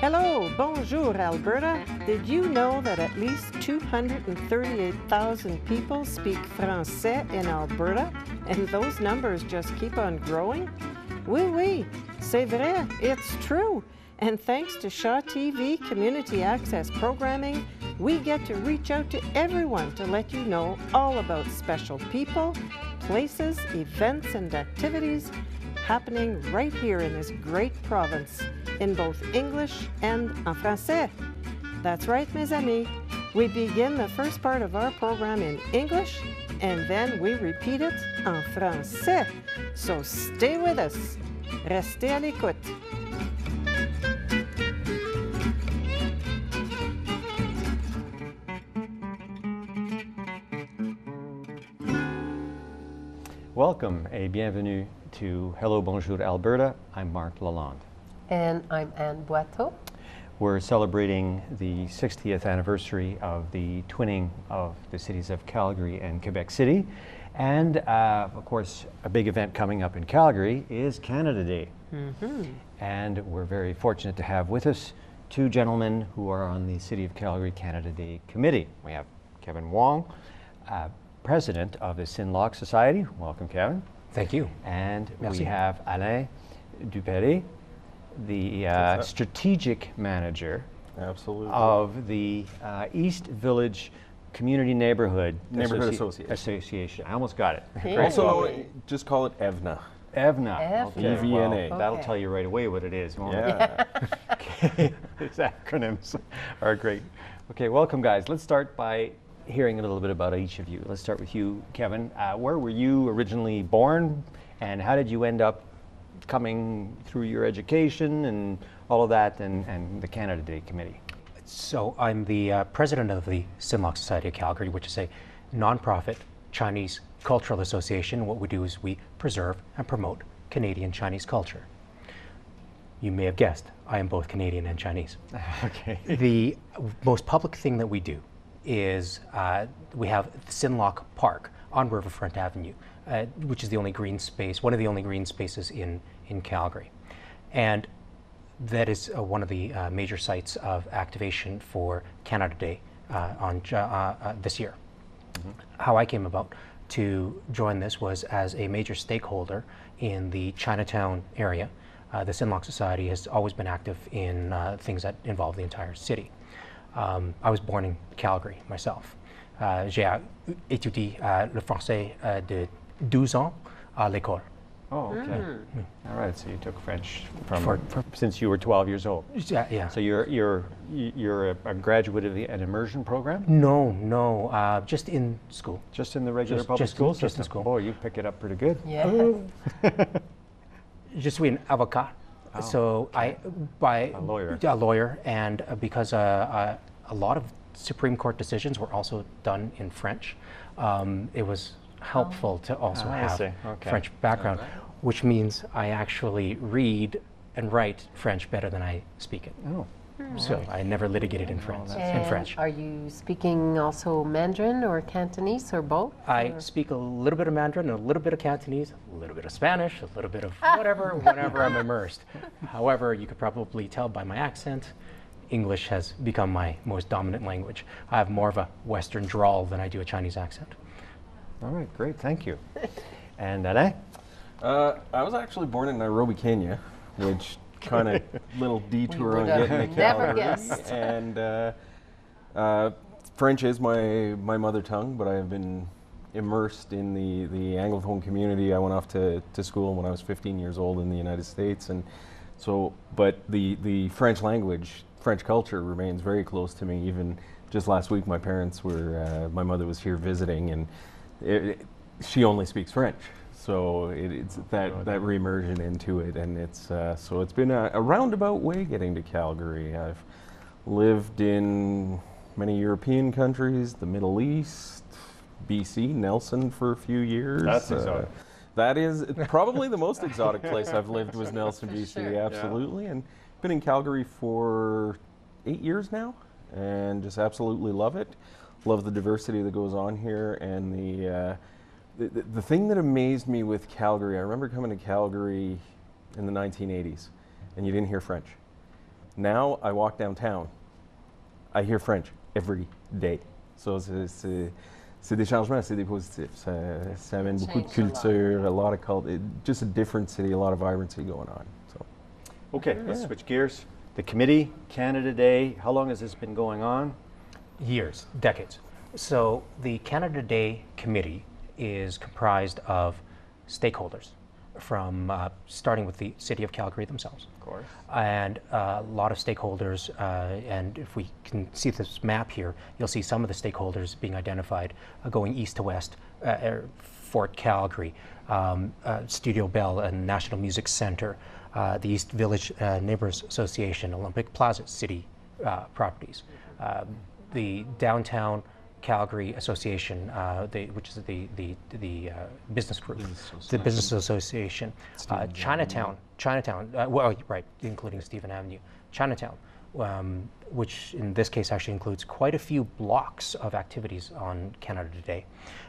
Hello, bonjour, Alberta. Did you know that at least 238,000 people speak Français in Alberta? And those numbers just keep on growing? Oui, oui, c'est vrai, it's true. And thanks to Shaw TV Community Access Programming, we get to reach out to everyone to let you know all about special people, places, events, and activities happening right here in this great province, in both English and en français. That's right, mes amis. We begin the first part of our program in English, and then we repeat it en français. So stay with us. Restez à l'écoute. Welcome et bienvenue to Hello, Bonjour, Alberta. I'm Mark Lalonde. And I'm Anne Boiteau. We're celebrating the 60th anniversary of the twinning of the cities of Calgary and Quebec City. And of course, a big event coming up in Calgary is Canada Day. Mm-hmm. And we're very fortunate to have with us two gentlemen who are on the City of Calgary Canada Day Committee. We have Kevin Wong, President of the Sinlock Society. Welcome, Kevin. Thank you. And Merci. We have Alain Dupéré, the strategic manager of the East Village Community Neighborhood Association. I almost got it. Also, just call it EVNA. EVNA. EVNA. Okay, well, Okay. that'll tell you right away what it is, won't Yeah. it? Okay. These acronyms are great. Okay, welcome, guys. Let's start by hearing a little bit about each of you. Let's start with you, Kevin. Where were you originally born, and how did you end up coming through your education and all of that, and the Canada Day Committee? So I'm the president of the Sinlock Society of Calgary, which is a nonprofit Chinese cultural association. What we do is we preserve and promote Canadian Chinese culture. You may have guessed, I am both Canadian and Chinese. Okay. The most public thing that we do is we have Sinlock Park on Riverfront Avenue, which is the only green space, one of the only green spaces in Calgary. And that is one of the major sites of activation for Canada Day this year. Mm-hmm. How I came about to join this was as a major stakeholder in the Chinatown area. The Sinlock Society has always been active in things that involve the entire city. I was born in Calgary myself. J'ai étudié le français de 12 ans à l'école. Oh, okay. All right. So you took French since you were 12 years old. Yeah. So you're a graduate of an immersion program? No, just in school. Just in the regular public school system? Just in school. Boy, you pick it up pretty good. Yes. Je suis un avocat. Oh, so okay. A lawyer, and because a lot of Supreme Court decisions were also done in French, it was helpful to also have French background, which means I actually read and write French better than I speak it. Oh. So I never litigated in French. And are you speaking also Mandarin or Cantonese or both? I speak a little bit of Mandarin, a little bit of Cantonese, a little bit of Spanish, a little bit of whatever, whenever I'm immersed. However, you could probably tell by my accent, English has become my most dominant language. I have more of a Western drawl than I do a Chinese accent. All right, great, thank you. And Alain? I was actually born in Nairobi, Kenya, which kind of little detour on getting to never Calgary. guessed. And French is my mother tongue, but I have been immersed in the Anglophone community. I went off to school when I was 15 years old in the United States, and so, but the French language, French culture remains very close to me. Even just last week, my mother was here visiting, and she only speaks French. So it's that re-immersion into it, and so it's been a roundabout way getting to Calgary. I've lived in many European countries, the Middle East, BC, Nelson for a few years. That's exotic. That is probably the most exotic place I've lived was Nelson, BC. Sure. Absolutely, and been in Calgary for 8 years now, and just absolutely love it. Love the diversity that goes on here, and the thing that amazed me with Calgary, I remember coming to Calgary in the 1980s, and you didn't hear French. Now I walk downtown, I hear French every day. So c'est des changements, c'est des positifs. Ça amène beaucoup de culture, a lot of culture, just a different city, a lot of vibrancy going on. So. Okay, let's switch gears. The committee, Canada Day, how long has this been going on? Years, decades. So the Canada Day Committee is comprised of stakeholders from starting with the City of Calgary themselves. Of course. And a lot of stakeholders, and if we can see this map here, you'll see some of the stakeholders being identified going east to west. Fort Calgary, Studio Bell and National Music Center, the East Village Neighbors Association, Olympic Plaza City Properties, the Downtown Calgary Association, which is the business group, the Business Association, Chinatown, well, right, including Stephen Avenue, Chinatown, which in this case actually includes quite a few blocks of activities on Canada Day,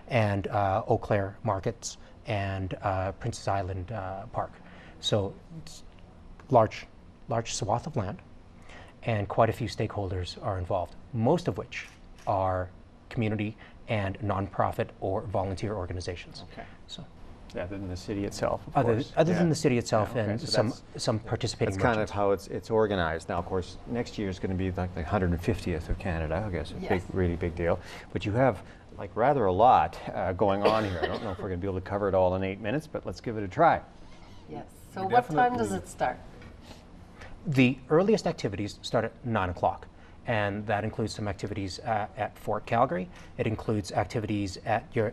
and Eau Claire Markets and Princess Island Park. So it's large swath of land, and quite a few stakeholders are involved, most of which are community and nonprofit or volunteer organizations. Okay. So, Other than the city itself, of other course. than the city itself, Yeah, okay, and so some participating That's kind of merchants. how it's organized. Now, of course, next year is going to be like the 150th of Canada, I guess, a big, really big deal. But you have like rather a lot going on here. I don't know if we're going to be able to cover it all in 8 minutes, but let's give it a try. Yes. So what time does it start? The earliest activities start at 9 o'clock, and that includes some activities at Fort Calgary. It includes activities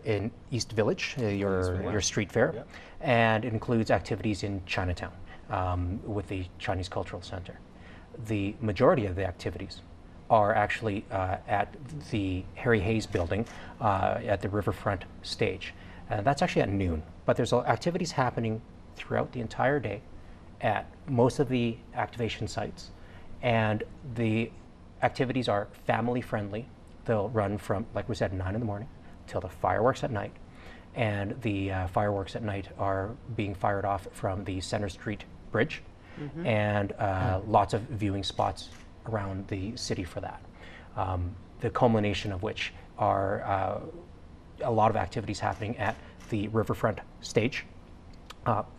in East Village, your street fair, and it includes activities in Chinatown with the Chinese Cultural Center. The majority of the activities are actually at the Harry Hayes building at the Riverfront stage. That's actually at noon, but there's activities happening throughout the entire day at most of the activation sites, and the activities are family friendly. They'll run from, like we said, 9 in the morning till the fireworks at night, and the fireworks at night are being fired off from the Center Street Bridge, and lots of viewing spots around the city for that. The culmination of which are a lot of activities happening at the Riverfront stage,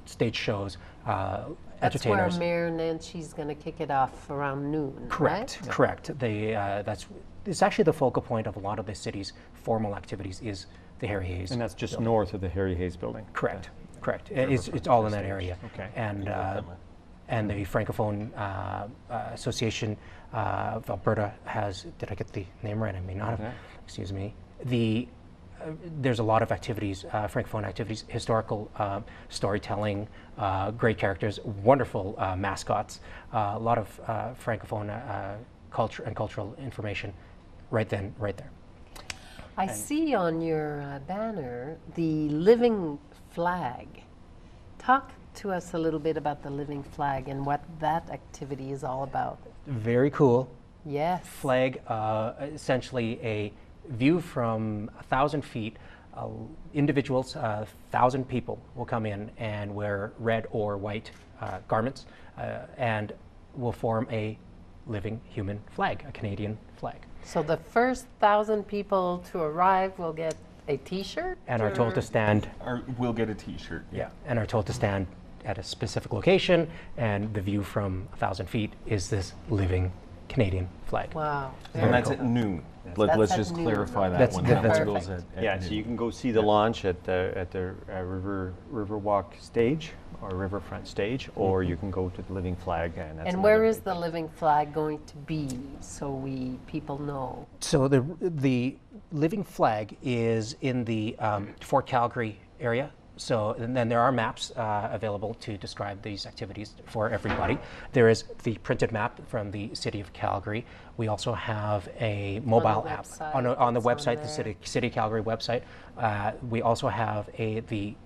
stage shows, That's entertainers. where Mayor Nancy's going to kick it off around noon, Correct, right? correct. It's actually the focal point of a lot of the city's formal activities is the Harry Hayes. And that's just building. north of the Harry Hayes building. Correct, correct. It's all in that area. Okay. And the Francophone Association of Alberta has, did I get the name right? I may not have, Yeah. excuse me. There's a lot of activities, Francophone activities, historical storytelling, great characters, wonderful mascots, a lot of Francophone culture and cultural information right there. I see on your banner the living flag. Talk to us a little bit about the living flag and what that activity is all about. Very cool. Yes. Flag, essentially a view from 1,000 feet. Individuals, 1,000 people will come in and wear red or white garments and will form a living human flag, a Canadian flag. So the first 1,000 people to arrive will get a T-shirt? And are told to stand, Or we'll get a T-shirt. and are told to stand at a specific location, and the view from 1,000 feet is this living Canadian flag. Wow. And that's at noon. Let's at just noon. clarify that That's- one. that's That perfect. goes at Yeah, noon. so you can go see the launch at the Riverwalk stage or Riverfront stage, or you can go to the Living Flag. And And where is the living flag going to be so people know? So the living flag is in the Fort Calgary area. So and then there are maps available to describe these activities for everybody. There is the printed map from the City of Calgary. We also have a mobile app website, on the it's on website, the there. City of Calgary website. We also have the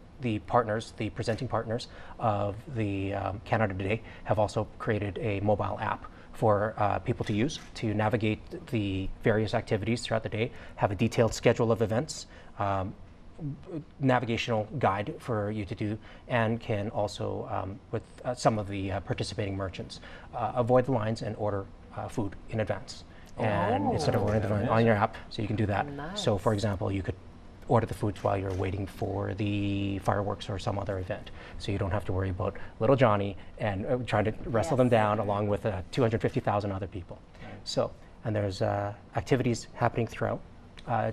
partners, the presenting partners of the Canada Day have also created a mobile app for people to use to navigate the various activities throughout the day, have a detailed schedule of events, navigational guide for you to do, and can also, with some of the participating merchants, avoid the lines and order food in advance. And instead of ordering the on your app, so you can do that. Nice. So, for example, you could order the foods while you're waiting for the fireworks or some other event. So you don't have to worry about little Johnny and trying to wrestle them down along with 250,000 other people. So, and there's activities happening throughout.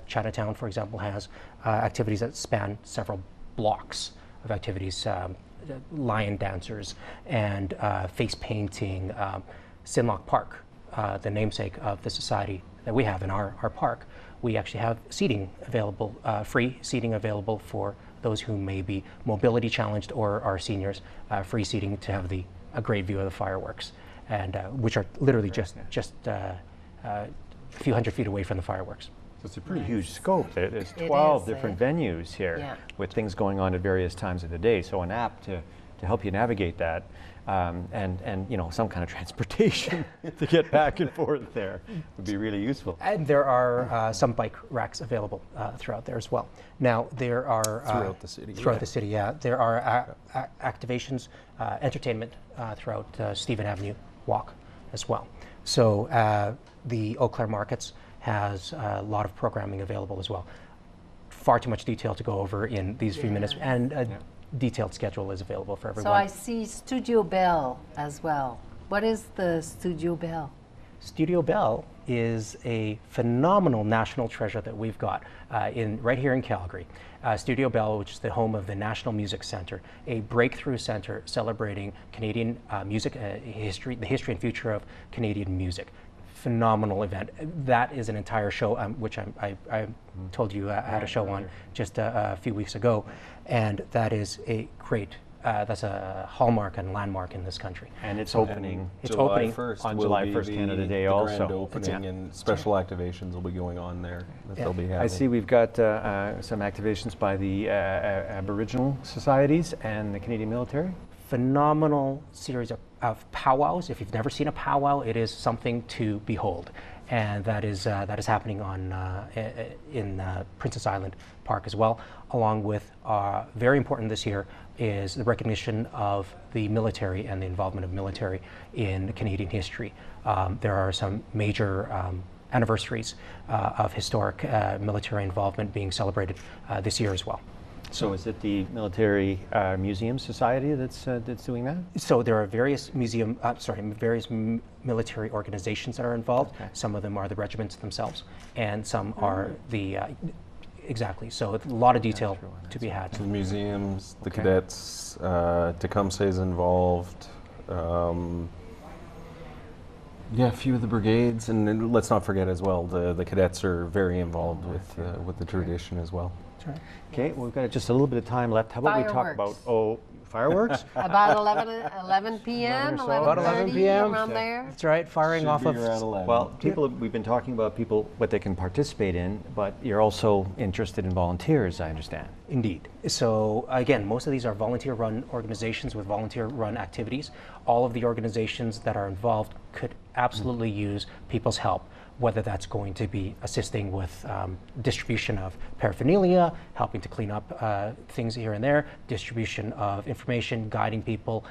Chinatown, for example, has activities that span several blocks of activities, lion dancers and face painting. Sinlock Park, the namesake of the society that we have in our park, we actually have seating available, free seating available for those who may be mobility challenged or are seniors, free seating to have a great view of the fireworks, and which are literally just a few hundred feet away from the fireworks. So it's a pretty huge scope. There's 12 different venues here with things going on at various times of the day. So an app to help you navigate that, and you know, some kind of transportation to get back and forth there would be really useful. And there are some bike racks available throughout there as well. Now there are Throughout the city. Throughout the city, yeah. There are activations, entertainment throughout Stephen Avenue Walk as well. So the Eau Claire Markets has a lot of programming available as well. Far too much detail to go over in these few minutes, and detailed schedule is available for everyone. So I see Studio Bell as well. What is the Studio Bell? Studio Bell is a phenomenal national treasure that we've got right here in Calgary. Studio Bell, which is the home of the National Music Centre, a breakthrough centre celebrating Canadian music history, the history and future of Canadian music. Phenomenal event. That is an entire show, which I told you I had a show on just a few weeks ago, and that is a great. That's a hallmark and landmark in this country. And it's opening. It's opening on July 1st, Canada Day also. Grand opening, and special activations will be going on there that they'll be having. I see we've got some activations by the Aboriginal societies and the Canadian military. Phenomenal series of powwows. If you've never seen a powwow, it is something to behold, and that is happening on in Princess Island Park as well. Along with very important this year is the recognition of the military and the involvement of military in Canadian history. There are some major anniversaries of historic military involvement being celebrated this year as well. So is it the Military Museum Society that's doing that? So there are various military organizations that are involved. Okay. Some of them are the regiments themselves, and some are the exactly. So a lot of detail to be had. The museums, the cadets, Tecumseh is involved. Yeah, a few of the brigades, and then let's not forget as well the cadets are very involved with the tradition as well. Right. Okay, well, we've got just a little bit of time left. How about we talk about fireworks? About 11 p.m., 11 p.m. around there. That's right, firing off of. Well, we've been talking about what they can participate in, but you're also interested in volunteers, I understand. Indeed. So again, most of these are volunteer-run organizations with volunteer-run activities. All of the organizations that are involved could absolutely use people's help, whether that's going to be assisting with distribution of paraphernalia, helping to clean up things here and there, distribution of information, guiding people.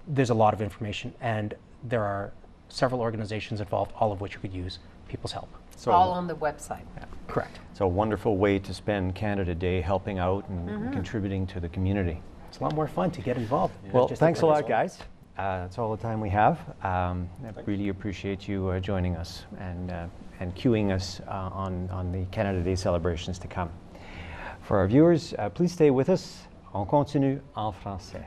There's a lot of information, and there are several organizations involved, all of which could use people's help. So all on the website. Yeah, correct. It's a wonderful way to spend Canada Day helping out and contributing to the community. It's a lot more fun to get involved. Yeah. Well, thanks a lot, guys. That's all the time we have. I really appreciate you joining us and cueing us on the Canada Day celebrations to come. For our viewers, please stay with us. On continue en français.